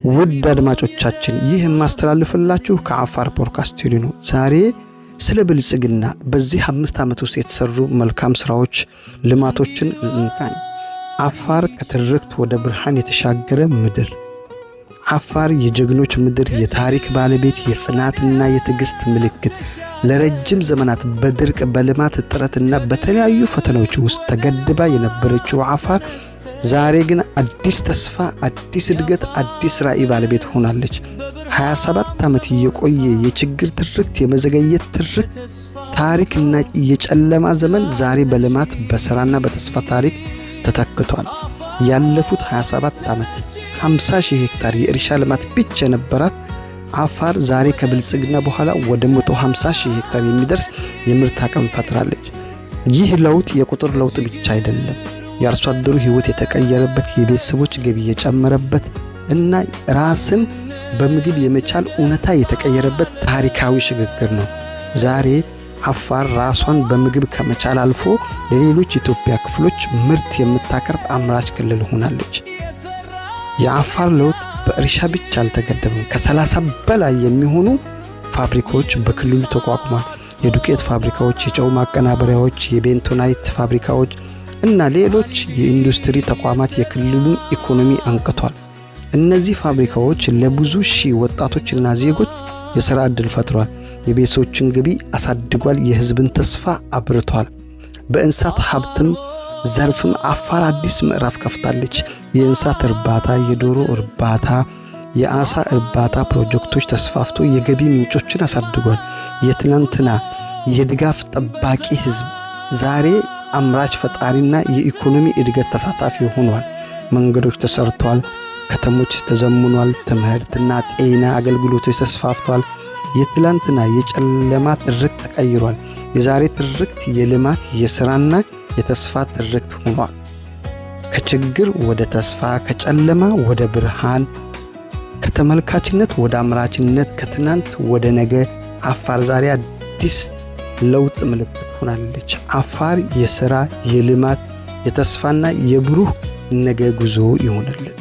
ውድ አድማጮቻችን ይህ ማስተላለፍላችሁ ከአፋር ፖድካስት ስቱዲዮ ነው። ዛሬ ስለ ብልጽግና በዚህ 5 ዓመት ውስጥ የተሰሩ መልካም ስራዎች ልማቶችን እንቃኝ። አፋር ከትርክት ወደ ብርሃን የተሻገረ ምድር። አፋር የጀግኖች ምድር፣ የታሪክ ባለቤት፣ የጽናትና የትዕግስት ምልክት። ለረጅም ዘመናት በድርቅ በልማት እጥረትና በተለያዩ ፈተናዎች ውስጥ ተገድባ የነበረችው አፋር ዛሬ ግን አዲስ ተስፋ፣ አዲስ እድገት፣ አዲስ ራዕይ ባለቤት ሆናለች። 27 ዓመት የቆየ የችግር ትርክት፣ የመዘገየት ትርክት ታሪክና የጨለማ ዘመን ዛሬ በልማት በስራና በተስፋ ታሪክ ተተክቷል። ያለፉት 27 ዓመት 50,000 ሄክታር የእርሻ ልማት ብቻ የነበራት አፋር ዛሬ ከብልጽግና በኋላ ወደ 150,000 ሄክታር የሚደርስ የምርት አቅም ፈጥራለች። ይህ ለውጥ የቁጥር ለውጥ ብቻ አይደለም። የአርሶ አደሩ ህይወት የተቀየረበት፣ የቤተሰቦች ገቢ የጨመረበት እና ራስን በምግብ የመቻል እውነታ የተቀየረበት ታሪካዊ ሽግግር ነው። ዛሬ አፋር ራሷን በምግብ ከመቻል አልፎ ለሌሎች ኢትዮጵያ ክፍሎች ምርት የምታቀርብ አምራች ክልል ሆናለች። የአፋር ለውጥ በእርሻ ብቻ አልተገደበም። ከ30 በላይ የሚሆኑ ፋብሪካዎች በክልሉ ተቋቁሟል። የዱቄት ፋብሪካዎች፣ የጨው ማቀናበሪያዎች፣ የቤንቶናይት ፋብሪካዎች እና ሌሎች የኢንዱስትሪ ተቋማት የክልሉን ኢኮኖሚ አንቅቷል። እነዚህ ፋብሪካዎች ለብዙ ሺህ ወጣቶችና ዜጎች የሥራ ዕድል ፈጥሯል። የቤተሰቦችን ገቢ አሳድጓል። የህዝብን ተስፋ አብርቷል። በእንስሳት ሀብትም ዘርፍም አፋር አዲስ ምዕራፍ ከፍታለች። የእንስሳት እርባታ፣ የዶሮ እርባታ፣ የአሳ እርባታ ፕሮጀክቶች ተስፋፍቶ የገቢ ምንጮችን አሳድጓል። የትናንትና የድጋፍ ጠባቂ ህዝብ ዛሬ አምራች ፈጣሪና የኢኮኖሚ እድገት ተሳታፊ ሆኗል። መንገዶች ተሰርተዋል። ከተሞች ተዘምኗል። ትምህርትና ጤና አገልግሎቶች ተስፋፍተዋል። የትላንትና የጨለማ ትርክት ተቀይሯል። የዛሬ ትርክት የልማት የሥራና የተስፋ ትርክት ሆኗል። ከችግር ወደ ተስፋ፣ ከጨለማ ወደ ብርሃን፣ ከተመልካችነት ወደ አምራችነት፣ ከትናንት ወደ ነገ አፋር ዛሬ አዲስ ለውጥ ምልክት ሆናለች። አፋር የሥራ፣ የልማት፣ የተስፋና የብሩህ ነገ ጉዞ ይሆንልን።